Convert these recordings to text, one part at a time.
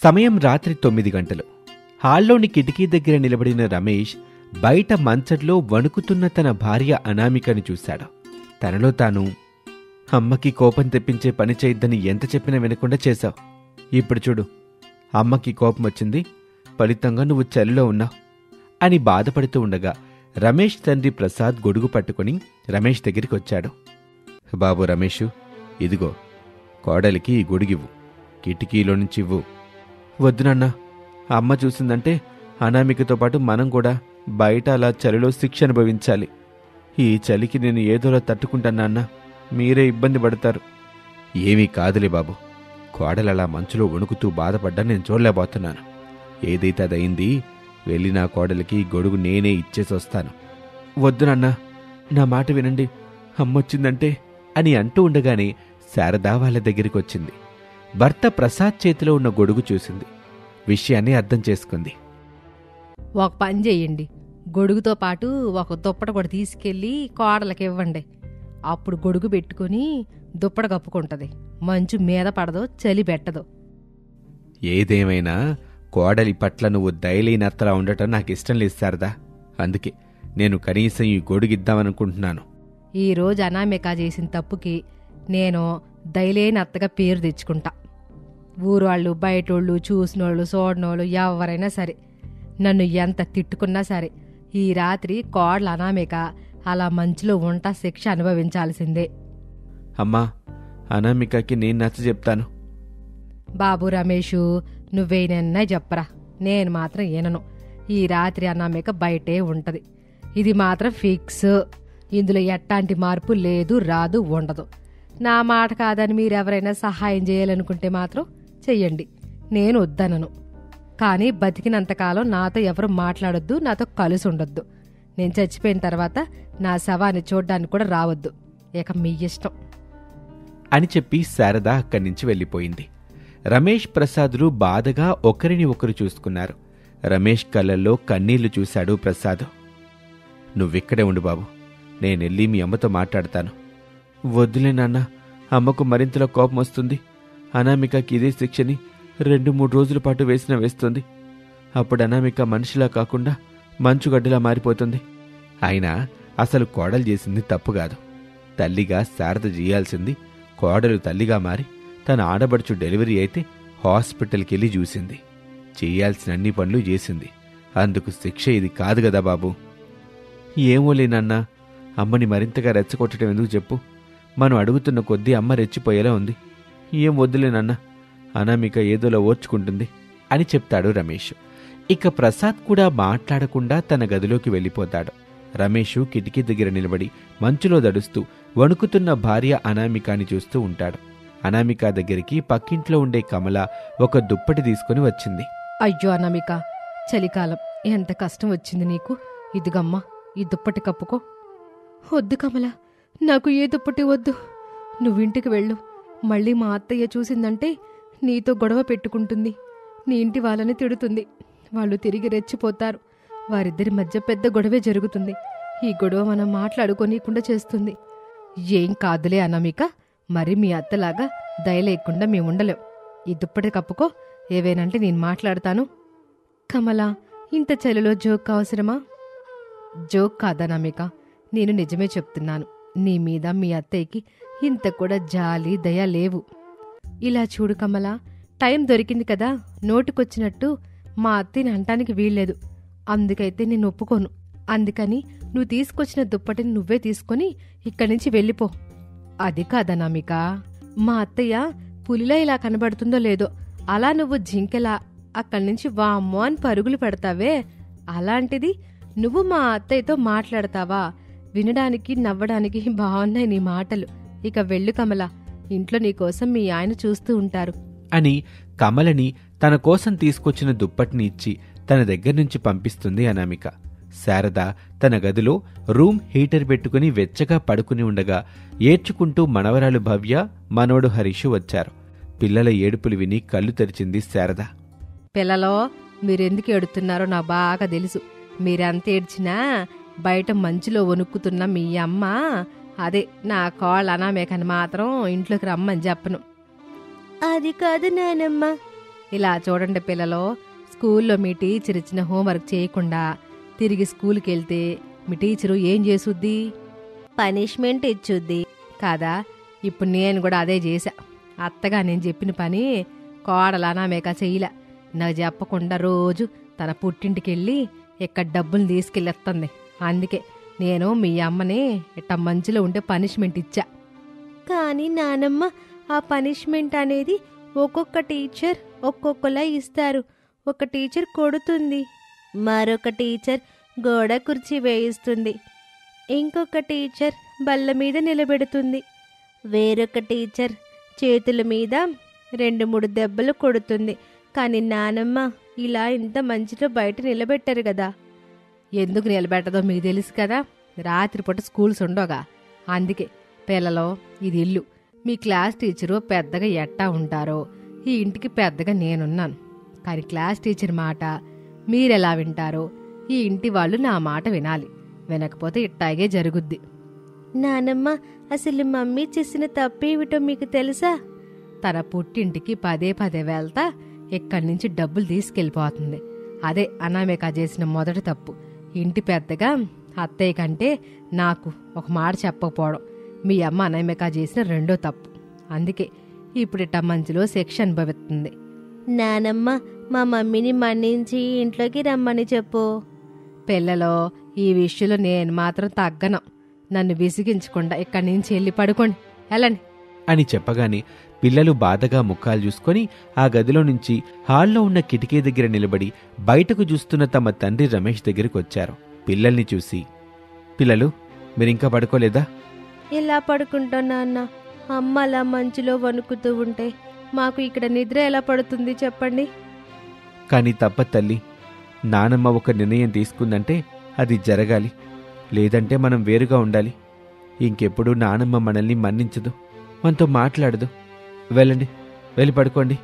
సమయం రాత్రి 9 గంటలు. హాల్లోని కిటికీ దగ్గర నిలబడిన రమేష్ బయట మంచంలో వణుకుతున్న తన భార్య అనామికని చూశాడు. తనలో తాను, అమ్మకి కోపం తెప్పించే పని చేయొద్దని ఎంత చెప్పినా వినకుండా చేశావు. ఇప్పుడు చూడు, అమ్మకి కోపం వచ్చింది, ఫలితంగా నువ్వు చలిలో ఉన్నావు అని బాధపడుతూ ఉండగా రమేష్ తండ్రి ప్రసాద్ గొడుగు పట్టుకుని రమేష్ దగ్గరికి వచ్చాడు. బాబు రమేషు, ఇదిగో కోడలికి ఈ గొడుగివ్వు, కిటికీలో నుంచి ఇవ్వు. వద్దు నాన్న, అమ్మ చూసిందంటే అనామికతో పాటు మనం కూడా బయట అలా చలిలో శిక్ష అనుభవించాలి. ఈ చలికి నేను ఏదోలా తట్టుకుంటానన్నా, మీరే ఇబ్బంది పడతారు. ఏమీ కాదులే బాబు, కోడలలా మంచులో వణుకుతూ బాధపడ్డా నేను చూడలేకపోతున్నాను. ఏదైతే అదయింది, వెళ్ళి నా కోడలికి గొడుగు నేనే ఇచ్చేసొస్తాను. వద్దు నాన్న, నా మాట వినండి, అమ్మొచ్చిందంటే అని అంటూ ఉండగానే శారద వాళ్ళ దగ్గరికి వచ్చింది. భర్త ప్రసాద్ చేతిలో ఉన్న గొడుగు చూసింది, విషయాన్ని అర్థం చేసుకుంది. ఒక పని చెయ్యండి, గొడుగుతో పాటు ఒక దుప్పట కూడా తీసుకెళ్ళి కోడలకి ఇవ్వండి. అప్పుడు గొడుగు పెట్టుకుని దుప్పట కప్పుకుంటది, మంచు మీద పడదు, చలి పెట్టదు. ఏదేమైనా కోడలి పట్ల నువ్వు దయలేనత్తలా ఉండటం నాకిష్టం లేదు శారదా. అందుకే నేను కనీసం ఈ గొడుగిద్దామనుకుంటున్నాను. ఈరోజు అనామిక చేసిన తప్పుకి నేను దయలేనత్తగా పేరు తెచ్చుకుంటా. ఊరోళ్ళు, బయటోళ్ళు, చూసినోళ్ళు, చూడనోళ్ళు ఎవరైనా సరే, నన్ను ఎంత తిట్టుకున్నా సరే, ఈ రాత్రి కోడల అనామిక అలా మంచులో ఉంటా శిక్ష అనుభవించాల్సిందే. అమ్మా, అనామికకి నేను నచ్చ చెప్తాను. బాబు రమేషు, నువ్వేనన్నా చెప్పరా, నేను మాత్రం ఏనను. ఈ రాత్రి అనామిక బయటే ఉంటది, ఇది మాత్రం ఫిక్స్. ఇందులో ఎట్టాంటి మార్పు లేదు, రాదు, ఉండదు. నా మాట కాదని మీరెవరైనా సహాయం చేయాలనుకుంటే మాత్రం చెయ్యండి, నేను వద్దనను. కానీ బతికినంతకాలం నాతో ఎవరు మాట్లాడొద్దు, నాతో కలిసి ఉండొద్దు. నేను చచ్చిపోయిన తర్వాత నా శవాన్ని చూడ్డానికి కూడా రావద్దు. ఇక మీ ఇష్టం అని చెప్పి శారద అక్కడి నుంచి వెళ్ళిపోయింది. రమేష్ ప్రసాదులు బాధగా ఒకరిని ఒకరు చూసుకున్నారు. రమేష్ కళ్ళల్లో కన్నీళ్లు చూశాడు ప్రసాద్. నువ్విక్కడే ఉండు బాబు, నేనెళ్ళి మీ అమ్మతో మాట్లాడతాను. వద్దులే నాన్న, అమ్మకు మరింతలో కోపం వస్తుంది. అనామికకి ఇదే శిక్షని 2-3 రోజుల పాటు వేస్తుంది. అప్పుడు అనామిక మనిషిలా కాకుండా మంచుగడ్డలా మారిపోతుంది. అయినా అసలు కోడలు చేసింది తప్పు కాదు. తల్లిగా శారద చేయాల్సింది కోడలు తల్లిగా మారి తన ఆడబడుచు డెలివరీ అయితే హాస్పిటల్కెళ్ళి చూసింది. చేయాల్సిన అన్ని పనులు చేసింది. అందుకు శిక్ష ఇది కాదు కదా బాబు. ఏమోలేనన్నా, అమ్మని మరింతగా రెచ్చగొట్టడం ఎందుకు చెప్పు. మనం అడుగుతున్న కొద్దీ అమ్మ రెచ్చిపోయేలా ఉంది. ఏం వద్దులేనన్నా, అనామిక ఏదోలా ఓర్చుకుంటుంది అని చెప్తాడు రమేష్. ఇక ప్రసాద్ కూడా మాట్లాడకుండా తన గదిలోకి వెళ్ళిపోతాడు. రమేష్ కిటికీ దగ్గర నిలబడి మంచులో దడుస్తూ వణుకుతున్న భార్య అనామికాని చూస్తూ ఉంటాడు. అనామిక దగ్గరికి పక్కింట్లో ఉండే కమల ఒక దుప్పటి తీసుకుని వచ్చింది. అయ్యో అనామిక, చలికాలం ఎంత కష్టం వచ్చింది నీకు. ఇదిగమ్మా, ఈ దుప్పటి కప్పుకో. వద్దు కమల, నాకు ఏ దుప్పటి వద్దు. నువ్వింటికి వెళ్ళు. మళ్ళీ మా అత్తయ్య చూసిందంటే నీతో గొడవ పెట్టుకుంటుంది, నీ ఇంటి వాళ్ళని తిడుతుంది. వాళ్ళు తిరిగి రెచ్చిపోతారు. వారిద్దరి మధ్య పెద్ద గొడవే జరుగుతుంది. ఈ గొడవ మనం మాట్లాడుకోనీయకుండా చేస్తుంది. ఏం కాదులే అనామిక, మరి మీ అత్తలాగా దయలేకుండా మేముండలేం. ఈ దుప్పటి కప్పుకో, ఏవేనంటే నేను మాట్లాడతాను. కమలా, ఇంత చలిలో జోక్ అవసరమా? జోక్ కాదనామిక, నేను నిజమే చెప్తున్నాను. నీ మీద మీ అత్తయ్యకి ఇంత కూడా జాలి దయ లేవు. ఇలా చూడు కమలా, టైం దొరికింది కదా, నోటికొచ్చినట్టు మా అత్తయ్యని అంటానికి వీల్లేదు. అందుకైతే నేను ఒప్పుకోను. అందుకని నువ్వు తీసుకొచ్చిన దుప్పటిని నువ్వే తీసుకుని ఇక్కడి నుంచి వెళ్ళిపో. అది కాదనామిక, మా అత్తయ్య పులిలా ఇలా కనబడుతుందో లేదో, అలా నువ్వు జింకెలా అక్కడి నుంచి వామ్మో అని పరుగులు పెడతావే, అలాంటిది నువ్వు మా అత్తయ్యతో మాట్లాడతావా? వినడానికి నవ్వడానికి బాగున్నాయి నీ మాటలు. ఇక వెళ్ళు కమల, ఇంట్లో నీకోసం మీ ఆయన చూస్తూ ఉంటారు అని కమలని తన కోసం తీసుకొచ్చిన దుప్పటిని ఇచ్చి తన దగ్గర్నుంచి పంపిస్తుంది అనామిక. శారద తన గదిలో రూమ్ హీటర్ పెట్టుకుని వెచ్చగా పడుకుని ఉండగా ఏడ్చుకుంటూ మనవరాలు భవ్య, మనవడు హరీషు వచ్చారు. పిల్లల ఏడుపులు విని కళ్ళు తెరిచింది శారద. పిల్లలో, మీరెందుకు ఏడుతున్నారో నాకు బాగా తెలుసు. మీరెంత ఏడ్చినా బయట మంచులో వణుక్కుతున్న మీ అమ్మ, అదే నా కోళ్ళ అనామేకని మాత్రం ఇంట్లోకి రమ్మని చెప్పను. అది కాదు నానమ్మ, ఇలా చూడండి పిల్లలు, స్కూల్లో మీ టీచర్ ఇచ్చిన హోంవర్క్ చేయకుండా తిరిగి స్కూల్కి వెళ్తే మీ టీచరు ఏం చేసుద్ది? పనిష్మెంట్ ఇచ్చుద్ది కాదా? ఇప్పుడు నేను కూడా అదే చేశా. అత్తగా నేను చెప్పిన పని కోడలు అనామేక చెయ్యలే. నాకు చెప్పకుండా రోజు తన పుట్టింటికి వెళ్ళి ఇక్కడ డబ్బులు తీసుకెళ్ళేస్తుంది. అందుకే నేను మీ అమ్మని ఇట్ట మంచిలో ఉంటే పనిష్మెంట్ ఇచ్చా. కానీ నానమ్మ, ఆ పనిష్మెంట్ అనేది ఒక్కొక్క టీచర్ ఒక్కొక్కలా ఇస్తారు. ఒక టీచర్ కొడుతుంది, మరొక టీచర్ గోడ కుర్చీ వేయిస్తుంది, ఇంకొక టీచర్ బల్ల మీద నిలబెడుతుంది, వేరొక టీచర్ చేతుల మీద 2-3 దెబ్బలు కొడుతుంది. కానీ నానమ్మ ఇలా ఇంత మంచిలో బయట నిలబెట్టారు కదా. ఎందుకు నిలబెట్టదో మీకు తెలుసు కదా, రాత్రిపూట స్కూల్స్ ఉండవుగా. అందుకే పిల్లలు, ఇది ఇల్లు. మీ క్లాస్ టీచరు పెద్దగా ఎట్టా ఉంటారో ఈ ఇంటికి పెద్దగా నేనున్నాను. కానీ క్లాస్ టీచర్ మాట మీరెలా వింటారో ఈ ఇంటి వాళ్ళు నా మాట వినాలి. వినకపోతే ఇట్టాగే జరుగుద్ది. నానమ్మ, అసలు మమ్మీ చేసిన తప్పేమిటో మీకు తెలుసా? తన పుట్టింటికి పదే వెళ్తా ఇక్కడి నుంచి డబ్బులు తీసుకెళ్ళిపోతుంది. అదే అనామిక చేసిన మొదటి తప్పు. ఇంటి పెద్దగా అత్తయ్య కంటే నాకు ఒక మాట చెప్పకపోవడం మీ అమ్మ అనామిక చేసిన రెండో తప్పు. అందుకే ఇప్పుడు ఇట్ట మంచిలో శిక్ష అనుభవిస్తుంది. నానమ్మ, మా మమ్మీని మన్నించి ఇంట్లోకి రమ్మని చెప్పు. పిల్లలో, ఈ విషయంలో నేను మాత్రం తగ్గను. నన్ను విసిగించకుండా ఇక్కడి నుంచి వెళ్ళి పడుకోండి, వెళ్ళండి అని చెప్పగానే పిల్లలు బాధగా ముఖాలు చూసుకొని ఆ గదిలో నుంచి హాల్లో ఉన్న కిటికీ దగ్గర నిలబడి బయటకు చూస్తున్న తమ తండ్రి రమేష్ దగ్గరికి వచ్చారు. పిల్లల్ని చూసి, పిల్లలు మీరింకా పడుకోలేదా? ఎలా పడుకుంటాం నాన్న? అమ్మ అలా మంచులో వణుకుతూ ఉంటే మాకు ఇక్కడ నిద్ర ఎలా పడుతుంది చెప్పండి? కానీ తప్ప తల్లి, నానమ్మ ఒక నిర్ణయం తీసుకుందంటే అది జరగాలి. లేదంటే మనం వేరుగా ఉండాలి. ఇంకెప్పుడు నానమ్మ మనల్ని మన్నించదు, మనతో మాట్లాడదు. వెళ్ళండి, వెళ్ళి పడుకోండి.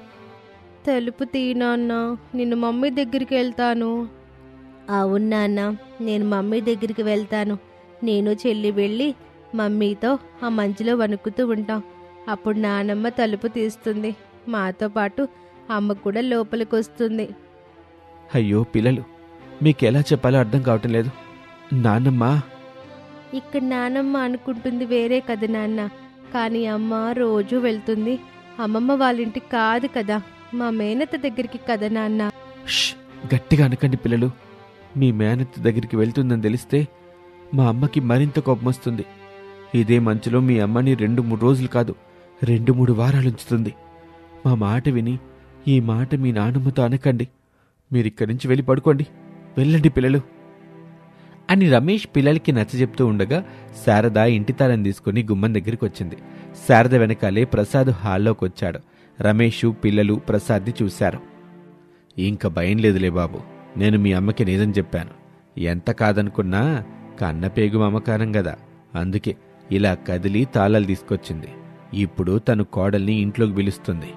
తలుపు తీయనాన్న, నిన్ను మమ్మీ దగ్గరికి వెళ్తాను. అవునాన్న, నేను మమ్మీ దగ్గరికి వెళ్తాను. నేను చెల్లి వెళ్ళి మమ్మీతో ఆ మంచులో వణుకుతూ ఉంటాం. అప్పుడు నానమ్మ తలుపు తీస్తుంది, మాతో పాటు అమ్మ కూడా లోపలికి వస్తుంది. అయ్యో పిల్లలు, మీకెలా చెప్పాలో అర్థం కావటం లేదు. నాన్నమ్మ ఇక్కడ నానమ్మ అనుకుంటుంది వేరే కదా నాన్న. కానీ అమ్మ రోజూ వెళ్తుంది అమ్మమ్మ వాళ్ళింటికి కాదు కదా, మా మేనత్త దగ్గరికి కదా నాన్న. గట్టిగా అనకండి పిల్లలు. మీ మేనత్త దగ్గరికి వెళ్తుందని తెలిస్తే మా అమ్మకి మరింత కోపం వస్తుంది. ఇదే మంచులో మీ అమ్మని 2-3 రోజులు కాదు, 2-3 వారాలు ఉంచుతుంది. మా మాట విని ఈ మాట మీ నాన్నమ్మతో అనకండి. మీరిక్కడి నుంచి వెళ్ళి పడుకోండి, వెళ్ళండి పిల్లలు అని రమేష్ పిల్లలకి నచ్చజెప్తూ ఉండగా శారద ఇంటి తాళం తీసుకుని గుమ్మం దగ్గరికి వచ్చింది. శారద వెనకాలే ప్రసాద్ హాల్లోకి వచ్చాడు. రమేష్, పిల్లలు ప్రసాద్ని చూశారు. ఇంక భయం లేదులే బాబు, నేను మీ అమ్మకి నిజం చెప్పాను. ఎంత కాదనుకున్నా కన్నపేగు మమకారం గదా, అందుకే ఇలా కదిలి తాళాలు తీసుకొచ్చింది. ఇప్పుడు తను కోడల్ని ఇంట్లోకి పిలుస్తుంది.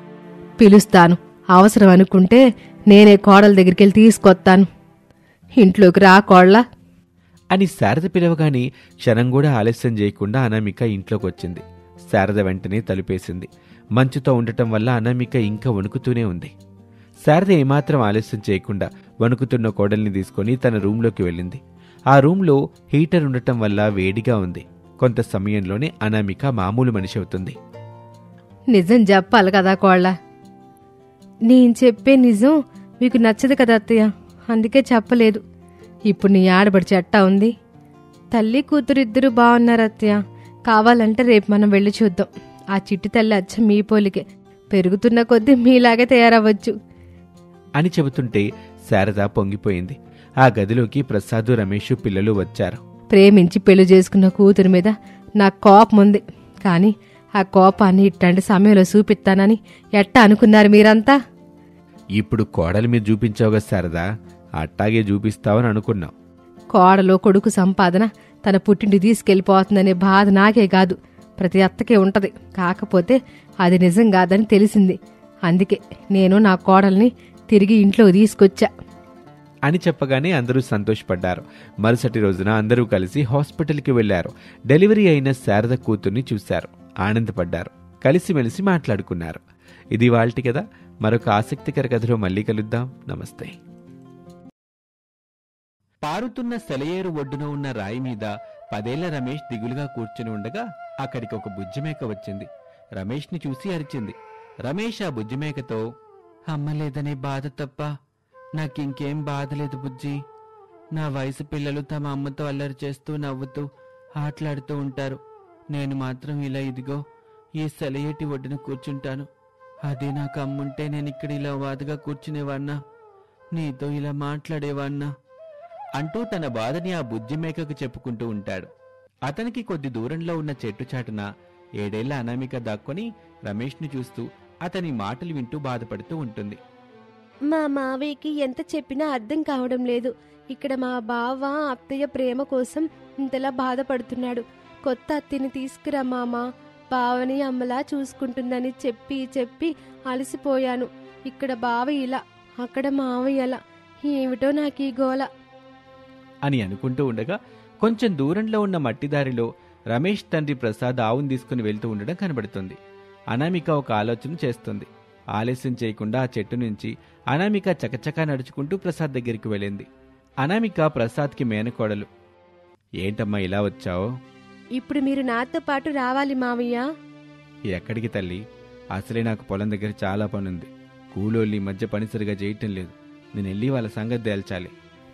పిలుస్తాను, అవసరం అనుకుంటే నేనే కోడల దగ్గరికి వెళ్ళి తీసుకొస్తాను. ఇంట్లోకి రా కోళ్ళ అని శారద పిలవగానే క్షణం కూడా ఆలస్యం చేయకుండా అనామిక ఇంట్లోకి వచ్చింది. శారద వెంటనే తలుపేసింది. మంచుతో ఉండటం వల్ల అనామిక ఇంకా వణుకుతూనే ఉంది. శారద ఏమాత్రం ఆలస్యం చేయకుండా వణుకుతున్న కోడల్ని తీసుకుని తన రూంలోకి వెళ్ళింది. ఆ రూంలో హీటర్ ఉండటం వల్ల వేడిగా ఉంది. కొంత సమయంలోనే అనామిక మామూలు మనిషి అవుతుంది. నిజం చెప్పాలి కదా కోళ్ళ. నేను చెప్పే నిజం మీకు నచ్చదు కదా అత్తయ్య, అందుకే చెప్పలేదు. ఇప్పుడు నీ ఆడబడి చెట్టా ఉంది. తల్లి కూతురు ఇద్దరు బాగున్నారు అత్తయ్య. కావాలంటే రేపు మనం వెళ్ళి చూద్దాం. ఆ చిట్టి తల్లి అచ్చం మీ పోలికే, పెరుగుతున్న కొద్దీ మీలాగే తయారవ్వచ్చు అని చెబుతుంటే శారద పొంగిపోయింది. ఆ గదిలోకి ప్రసాద్, రమేష్, పిల్లలు వచ్చారు. ప్రేమించి పెళ్లి చేసుకున్న కూతురు మీద నాకు కోపం ఉంది. కానీ ఆ కోపాన్ని ఇట్లాంటి సమయంలో చూపిస్తానని ఎట్టా అనుకున్నారు మీరంతా? ఇప్పుడు కోడలి మీద చూపించావుగా శారదా, అట్టాగే చూపిస్తావని అనుకున్నావు. కోడలో కొడుకు సంపాదన తన పుట్టింటి తీసుకెళ్లిపోతుందనే బాధ నాకే కాదు, ప్రతి అత్తకే ఉంటది. కాకపోతే అది నిజం కాదని తెలిసింది. అందుకే నేను నా కోడల్ని తిరిగి ఇంట్లోకి తీసుకొచ్చా అని చెప్పగానే అందరూ సంతోషపడ్డారు. మరుసటి రోజున అందరూ కలిసి హాస్పిటల్కి వెళ్లారు. డెలివరీ అయిన శారద కూతుర్ని చూశారు, ఆనందపడ్డారు, కలిసిమెలిసి మాట్లాడుకున్నారు. ఇది వాళ్ళటి కదా. మరొక ఆసక్తికర కథలో మళ్ళీ కలుద్దాం. నమస్తే. పారుతున్న సెలయేరు ఒడ్డున ఉన్న రాయి మీద 10 ఏళ్ల రమేష్ దిగులుగా కూర్చుని ఉండగా అక్కడికి ఒక బుజ్జిమేక వచ్చింది. రమేష్ని చూసి అరిచింది. రమేష్ ఆ బుజ్జిమేకతో, అమ్మలేదనే బాధ తప్ప నాకింకేం బాధలేదు బుజ్జి. నా వయసు పిల్లలు తమ అమ్మతో అల్లరి చేస్తూ నవ్వుతూ ఆటలాడుతూ ఉంటారు. నేను మాత్రం ఇలా ఇదిగో ఈ సెలయేటి ఒడ్డున కూర్చుంటాను. అదే నాకు అమ్ముంటే నేనిక్కడ ఇలా బాధగా కూర్చునేవాణ్ణా, నీతో ఇలా మాట్లాడేవాణ్ణా అంటూ తన బాధని ఆ బుజ్జిమేకకు చెప్పుకుంటూ ఉంటాడు. అతనికి కొద్ది దూరంలో ఉన్న చెట్టు చాటున 7 ఏళ్ల అనామిక దాక్కొని రమేష్ని చూస్తూ అతని మాటలు వింటూ బాధపడుతూ ఉంటుంది. మా మావయ్యకి ఎంత చెప్పినా అర్థం కావడం లేదు. ఇక్కడ మా బావ అత్తయ్య ప్రేమ కోసం ఇంతలా బాధపడుతున్నాడు. కొత్త అత్తయ్యని తీసుకురా మామా, బావని అమ్మలా చూసుకుంటుందని చెప్పి చెప్పి అలసిపోయాను. ఇక్కడ బావ ఇలా, అక్కడ మావయ్య అలా, ఏమిటో నాకు ఈ గోల అని అనుకుంటూ ఉండగా కొంచెం దూరంలో ఉన్న మట్టిదారిలో రమేష్ తండ్రి ప్రసాద్ ఆవును తీసుకుని వెళ్తూ ఉండడం కనబడుతుంది. అనామిక ఒక ఆలోచన చేస్తుంది. ఆలస్యం చేయకుండా ఆ చెట్టు నుంచి అనామిక చకచకా నడుచుకుంటూ ప్రసాద్ దగ్గరికి వెళ్ళింది. అనామిక ప్రసాద్కి మేనకోడలు. ఏంటమ్మా ఇలా వచ్చావు? ఇప్పుడు మీరు నాతో పాటు రావాలి మావయ్య. ఎక్కడికి తల్లి? అసలే నాకు పొలం దగ్గర చాలా పనుంది. కూలోళ్ళు ఈ మధ్య పని సరిగా చేయటం లేదు. నేను వెళ్ళి వాళ్ళ సంగతి తేల్చాలి.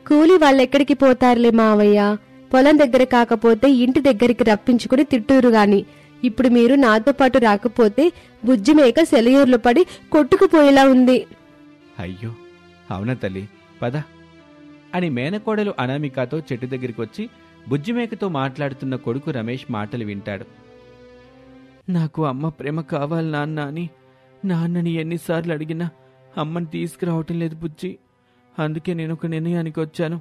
కూలి వాళ్ళెక్కడికి పోతారులే మావయ్య. పొలం దగ్గర కాకపోతే ఇంటి దగ్గరికి రప్పించుకుని తిట్టూరు గాని. ఇప్పుడు మీరు నాతో పాటు రాకపోతే బుజ్జిమేక సెలయూర్లో పడి కొట్టుకుపోయేలా ఉంది. అయ్యో అవునా తల్లి, పద అని మేనకోడలు అనామికతో చెట్టు దగ్గరికి వచ్చి బుజ్జిమేకతో మాట్లాడుతున్న కొడుకు రమేష్ మాటలు వింటాడు. నాకు అమ్మ ప్రేమ కావాలి నాన్న అని నాన్నని ఎన్నిసార్లు అడిగినా అమ్మని తీసుకురావటం లేదు బుజ్జి. అందుకే నేను ఒక నిర్ణయానికి వచ్చాను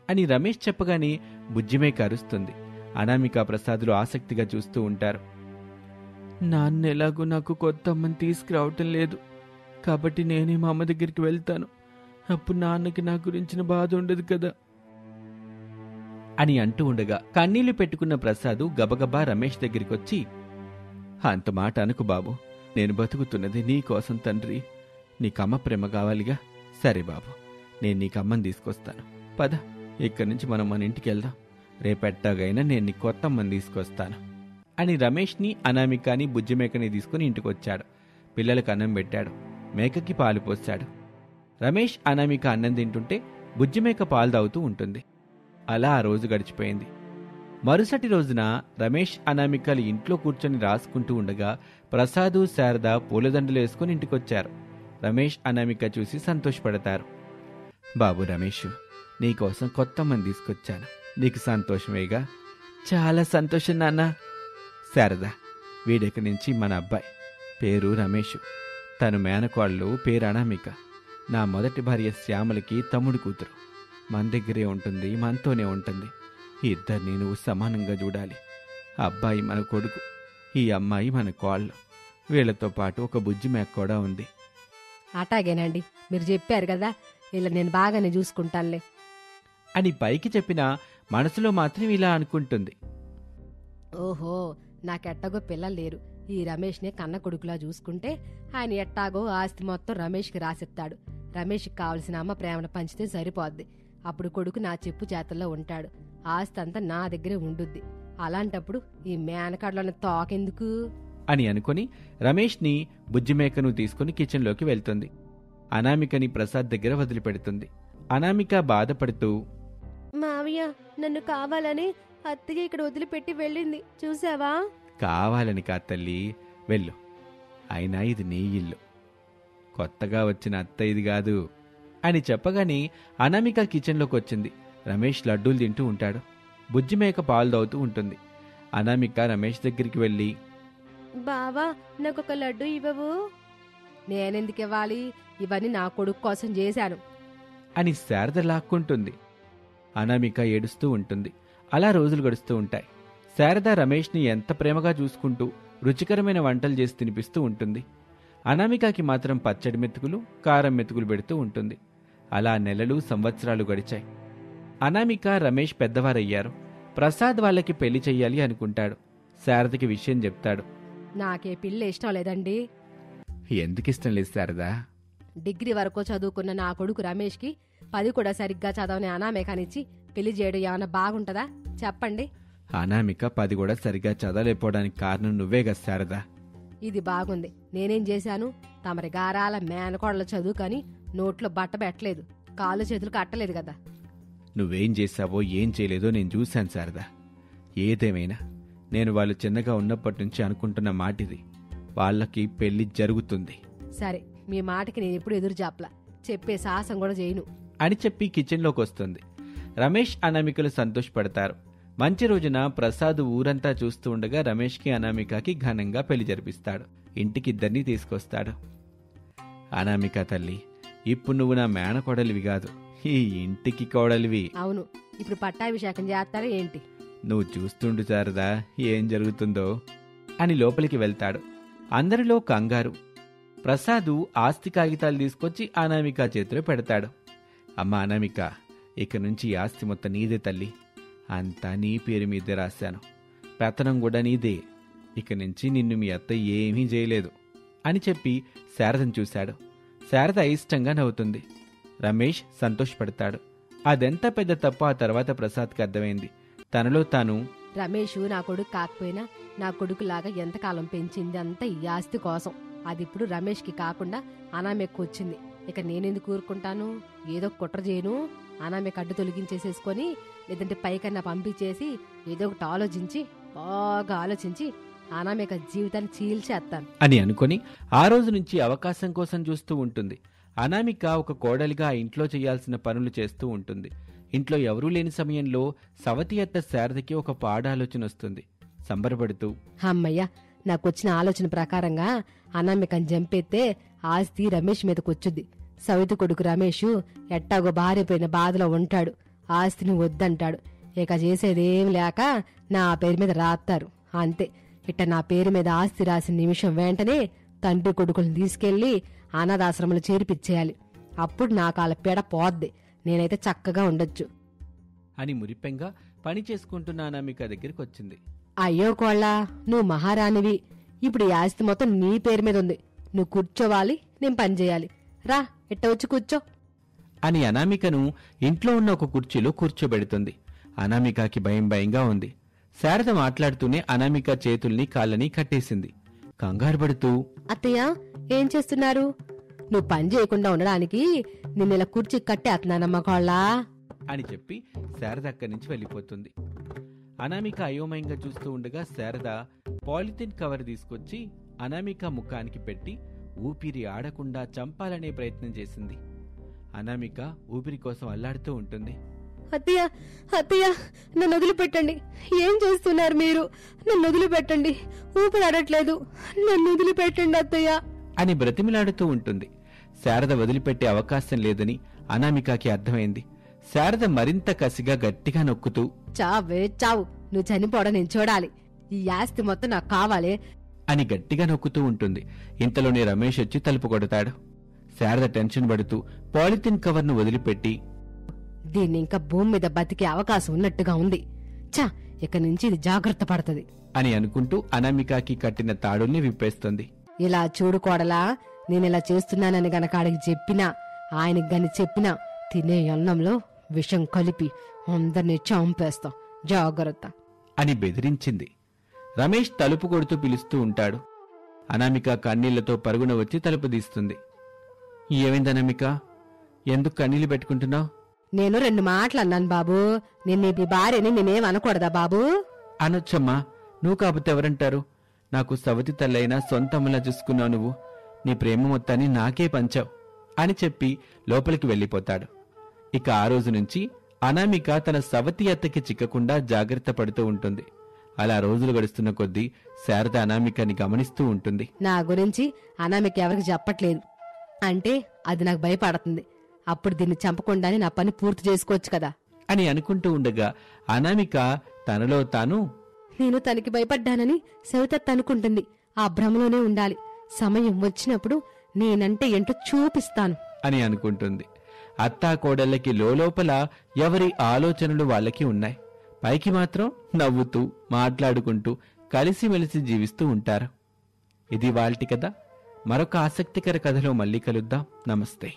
అని రమేష్ చెప్పగానే బుజ్జిమేక అరుస్తుంది. అనామిక ప్రసాదులు ఆసక్తిగా చూస్తూ ఉంటారు. నాన్న ఎలాగూ నాకు కొత్త అమ్మని తీసుకురావటం లేదు కాబట్టి నేనే మా అమ్మ దగ్గరికి వెళ్తాను. అప్పుడు నాన్నకి నా గురించిన బాధ ఉండదు కదా అని అంటూ ఉండగా కన్నీళ్లు పెట్టుకున్న ప్రసాదు గబగబా రమేష్ దగ్గరికి వచ్చి, అంత మాట అనుకు బాబు, నేను బతుకుతున్నది నీకోసం తండ్రి. నీకమ్మ ప్రేమ కావాలిగా. సరే బాబు, నేను నీకమ్మని తీసుకొస్తాను. పద, ఇక్కడి నుంచి మనం మన ఇంటికి వెళ్దాం. రేపెట్టాగైనా నేను నీ కొత్త అమ్మని తీసుకొస్తాను అని రమేష్ని అనామికని బుజ్జిమేకని తీసుకుని ఇంటికొచ్చాడు. పిల్లలకు అన్నం పెట్టాడు. మేకకి పాలు పోశాడు. రమేష్ అనామిక అన్నం తింటుంటే బుజ్జిమేక పాలు తాగుతూ ఉంటుంది. అలా ఆ రోజు గడిచిపోయింది. మరుసటి రోజున రమేష్ అనామికలు ఇంట్లో కూర్చొని రాసుకుంటూ ఉండగా ప్రసాదు శారద పూలదండలు వేసుకుని ఇంటికొచ్చారు. రమేష్ అనామిక చూసి సంతోషపడతారు. బాబు రమేష్, నీకోసం కొత్త అమ్మని తీసుకొచ్చాను. నీకు సంతోషమేగా? చాలా సంతోషం నాన్న. శారద, వీడెక్కడి నుంచి మన అబ్బాయి. పేరు రమేష్. తను మేనకోళ్ళు, పేరు అనామిక. నా మొదటి భార్య శ్యామలకి తమ్ముడు కూతురు. మన దగ్గరే ఉంటుంది, మనతోనే ఉంటుంది. ఇద్దరిని నువ్వు సమానంగా చూడాలి. అబ్బాయి మన కొడుకు, ఈ అమ్మాయి మన కోళ్ళు. వీళ్లతో పాటు ఒక బుజ్జి మేక కూడా ఉంది. అటాగేనండి, మీరు చెప్పారు కదా, ఇలా నేను బాగానే చూసుకుంటానులే అని పైకి చెప్పినా మనసులో మాత్రం ఇలా అనుకుంటుంది. ఓహో, నాకెట్టాగో పిల్లలు లేరు. ఈ రమేష్నే కన్న కొడుకులా చూసుకుంటే ఆయన ఎట్టాగో ఆస్తి మొత్తం రమేష్కి రాసిస్తాడు. రమేష్కి కావలసిన అమ్మ ప్రేమను పంచితే సరిపోద్ది. అప్పుడు కొడుకు నా చెప్పు చేతల్లో ఉంటాడు. ఆస్తి అంతా నా దగ్గరే ఉండుద్ది. అలాంటప్పుడు ఈ మేనకాడలోని తోకెందుకు అని అనుకుని రమేష్ని బుజ్జిమేకను తీసుకుని కిచెన్లోకి వెళ్తుంది. అనామికని ప్రసాద్ దగ్గర వదిలిపెడుతుంది. అనామిక బాధపడుతూ, మావయ్య, నన్ను కావాలని అత్తయ్య ఇక్కడ వదిలిపెట్టి వెళ్ళింది చూసావా? కావాలని కా తల్లి, వెళ్ళు. అయినా ఇది నీ ఇల్లు, కొత్తగా వచ్చిన అత్త ఇది కాదు అని చెప్పగానే అనామిక కిచెన్లోకి వచ్చింది. రమేష్ లడ్డూలు తింటూ ఉంటాడు. బుజ్జిమేక పాలు తాగుతూ ఉంటుంది. అనామిక రమేష్ దగ్గరికి వెళ్ళి, బావా, నాకొక లడ్డు ఇవ్వవు? నేనెందుకు ఇవ్వాలి? ఇవన్నీ నా కొడుకు కోసం చేశాను అని శారద లాక్కుంటుంది. అనామిక ఏడుస్తూ ఉంటుంది. అలా రోజులు గడుస్తూ ఉంటాయి. శారద రమేష్ని ఎంత ప్రేమగా చూసుకుంటూ రుచికరమైన వంటలు చేసి తినిపిస్తూ ఉంటుంది. అనామికకి మాత్రం పచ్చడి మెతుకులు, కారం మెతుకులు పెడుతూ ఉంటుంది. అలా నెలలు, సంవత్సరాలు గడిచాయి. అనామిక, రమేష్ పెద్దవారయ్యారు. ప్రసాద్ వాళ్ళకి పెళ్లి చెయ్యాలి అనుకుంటాడు. శారదకి విషయం చెప్తాడు. నాకే పిల్ల ఇష్టం లేదండి. ఎందుకిష్టం లేదు శారదా? డిగ్రీ వరకు చదువుకున్న నా కొడుకు రమేష్కి 10 కూడా సరిగ్గా చదవని అనామేకానిచ్చి పెళ్లి చేయడం ఏమన్నా బాగుంటదా చెప్పండి. అనామిక 10 కూడా సరిగా చదవలేకపోవడానికి కారణం నువ్వే కదా శారదా. ఇది బాగుంది. నేనేం చేశాను? తమరి గారాల మేనకోడల చదువు కాని నోట్లో బట్ట పెట్టలేదు, కాళ్ళు చేతులు కట్టలేదు కదా. నువ్వేం చేశావో ఏం చేయలేదో నేను చూశాను శారదా. ఏదేమైనా నేను వాళ్ళు చిన్నగా ఉన్నప్పటి నుంచి అనుకుంటున్న మాటిది. వాళ్ళకి పెళ్లి జరుగుతుంది సరే, మీ మాటకి నేను ఎప్పుడు ఎదురు చెప్పలా, చెప్పే సాహసం కూడా చేయను అని చెప్పి కిచెన్లోకి వస్తుంది. రమేష్ అనామికలు సంతోషపడతారు. మంచి రోజున ప్రసాద్ ఊరంతా చూస్తూ ఉండగా రమేష్కి అనామికకి ఘనంగా పెళ్లి జరిపిస్తాడు. ఇంటికిద్దరినీ తీసుకొస్తాడు. అనామిక తల్లి, ఇప్పుడు నువ్వు నా మేనకోడలివి కాదు, ఈ ఇంటికి కోడలివి. అవును, ఇప్పుడు పట్టాభిషేకం చేస్తారా ఏంటి? నువ్వు చూస్తుండు శారదా ఏం జరుగుతుందో అని లోపలికి వెళ్తాడు. అందరిలో కంగారు. ప్రసాదు ఆస్తి కాగితాలు తీసుకొచ్చి అనామిక చేతిలో పెడతాడు. అమ్మ అనామిక, ఇక నుంచి ఈ ఆస్తి మొత్తం నీదే తల్లి. అంతా నీ పేరు మీదే రాశాను. పెత్తనం కూడా నీదే. ఇక నుంచి నిన్ను మీ అత్త ఏమీ చేయలేదు అని చెప్పి శారదను చూశాడు. శారద ఇష్టంగా నవ్వుతుంది. రమేష్ సంతోషపడతాడు. అదెంత పెద్ద తప్పు ఆ తర్వాత ప్రసాద్కి అర్థమైంది. తనలో తాను, రమేష్ నా కొడుకు కాకపోయినా నా కొడుకులాగా ఎంతకాలం పెంచింది అంతా ఈ ఆస్తి కోసం. అది ఇప్పుడు రమేష్కి కాకుండా అనామెకు వచ్చింది. ఇక నేనెందుకు ఊరుకుంటాను? ఏదో కుట్ర చేయను, అనామెకు అడ్డు తొలగించేసేసుకొని లేదంటే పైకన్నా పంపించేసి ఏదో ఒకటి ఆలోచించి బాగా ఆలోచించి అనామెక జీవితాన్ని చీల్చేస్తాను అని అనుకుని ఆ రోజు నుంచి అవకాశం కోసం చూస్తూ ఉంటుంది. అనామిక ఒక కోడలిగా ఆ ఇంట్లో చేయాల్సిన పనులు చేస్తూ ఉంటుంది. ఇంట్లో ఎవరూ లేని సమయంలో సవతి అత్త శారదకి ఒక పాడాలోచన వస్తుంది. సంబరపడుతూ, అమ్మయ్య, నాకొచ్చిన ఆలోచన ప్రకారంగా అనామికని చంపేస్తే ఆస్తి రమేష్ మీదకొచ్చుద్ది. సవితి కొడుకు రమేష్ ఎట్టాగో భార్యపోయిన బాధలో ఉంటాడు. ఆస్తిని వద్దంటాడు. ఇక చేసేదేం లేక నా పేరు మీద రాస్తారు. అంతే. ఇట్ట నా పేరు మీద ఆస్తి రాసిన నిమిషం వెంటనే తండ్రి కొడుకులను తీసుకెళ్లి అనాథాశ్రమంలో చేర్పిచ్చేయాలి. అప్పుడు నా కాల పీడ పోద్ది. నేనైతే చక్కగా ఉండొచ్చు అని మురిపెంగా పని చేసుకుంటున్న అనామిక దగ్గరికి వచ్చింది. అయ్యో కోళ్ళ, నువ్వు మహారాణివి. ఇప్పుడు ఈ ఆస్తి మొత్తం నీ పేరు మీద ఉంది. నువ్వు కూర్చోవాలి, నేను పని చేయాలి. రా, ఇట్ట వచ్చి కూర్చో అని అనామికను ఇంట్లో ఉన్న ఒక కుర్చీలో కూర్చోబెడుతుంది. అనామికకి భయంగా ఉంది. శారద మాట్లాడుతూనే అనామిక చేతుల్ని కాళ్ళని కట్టేసింది. కంగారు పడుతూ, అత్తయ్య ఏం చేస్తున్నారు? నువ్వు పని చేయకుండా ఉండడానికి నిన్నెలా కుర్చీ కట్టేస్తున్నానమ్మా కోళ్ళ అని చెప్పి శారద అక్కడి నుంచి వెళ్ళిపోతుంది. అనామిక అయోమయంగా చూస్తూ ఉండగా శారద పాలిథిన్ కవర్ తీసుకొచ్చి అనామిక ముఖానికి పెట్టి ఊపిరి ఆడకుండా చంపాలనే ప్రయత్నం చేసింది. అనామిక ఊపిరి కోసం అల్లాడుతూ ఉంటుంది. అత్తయ్య, అత్తయ్య, నన్ను వదిలిపెట్టండి. ఏం చేస్తున్నారు మీరు? నన్ను వదిలిపెట్టండి, ఊపిరి ఆడట్లేదు. నన్ను వదిలిపెట్టండి అత్తయ్య అని బ్రతిమిలాడుతూ ఉంటుంది. శారద వదిలిపెట్టే అవకాశం లేదని అనామికకి అర్థమైంది. శారద మరింత కసిగా గట్టిగా నొక్కుతూ, చావే చావు, నువ్వు చనిపోవడం నేను చూడాలి. ఈ ఆస్తి మొత్తం నాకు కావాలి అని గట్టిగా నొక్కుతూ ఉంటుంది. ఇంతలోనే రమేష్ వచ్చి తలుపు కొడతాడు. శారద టెన్షన్ పడుతూ పాలిథిన్ కవర్ను వదిలిపెట్టి, దీన్ని ఇంకా భూమి మీద బతికే అవకాశం ఉన్నట్టుగా ఉంది. చా, ఇక నుంచి ఇది జాగ్రత్త పడుతుంది అని అనుకుంటూ అనామికకి కట్టిన తాడుల్ని విప్పేస్తుంది. ఇలా చూడుకోడలా, నేనిలా చేస్తున్నానని గనక ఆడికి చెప్పినా, ఆయనకి గాని చెప్పినా తినే అన్నంలో విషం కలిపి అందరినీ చంపేస్తాం, జాగ్రత్త అని బెదిరించింది. రమేష్ తలుపు కొడుతూ పిలుస్తూ ఉంటాడు. అనామిక కన్నీళ్లతో పరుగున వచ్చి తలుపు తీస్తుంది. ఏమైంది అనామిక? ఎందుకు కన్నీళ్లు పెట్టుకుంటున్నావు? నేను 2 మాటలు అన్నాను బాబు. నిన్న నీ భార్యని నేనేం అనకూడదా బాబు? అనొచ్చమ్మా, నువ్వు కాకపోతే ఎవరంటారు? నాకు సవతి తల్లైనా సొంతమ్మలా చూసుకున్నావు నువ్వు. నీ ప్రేమ మొత్తాన్ని నాకే పంచావు అని చెప్పి లోపలికి వెళ్ళిపోతాడు. ఇక ఆ రోజు నుంచి అనామిక తన సవతి అత్తకి చిక్కకుండా జాగ్రత్త పడుతూ ఉంటుంది. అలా రోజులు గడుస్తున్న కొద్దీ శారద అనామికని గమనిస్తూ ఉంటుంది. నా గురించి అనామిక ఎవరికి చెప్పట్లేదు అంటే అది నాకు భయపడుతుంది. అప్పుడు దీన్ని చంపకుండానే నా పని పూర్తి చేసుకోవచ్చు కదా అని అనుకుంటూ ఉండగా అనామిక తనలో తాను, నేను తనకి భయపడ్డానని సవితత్త అనుకుంటుంది. ఆ భ్రమలోనే ఉండాలి. సమయం వచ్చినప్పుడు నేనంటే ఏంటో చూపిస్తాను అని అనుకుంటుంది. అత్తా కోడళ్ళకి లోపల ఎవరి ఆలోచనలు వాళ్ళకి ఉన్నాయి. పైకి మాత్రం నవ్వుతూ మాట్లాడుకుంటూ కలిసిమెలిసి జీవిస్తూ ఉంటారు. ఇది వాల్టి కథ. మరొక ఆసక్తికర కథలో మళ్ళీ కలుద్దాం. నమస్తే.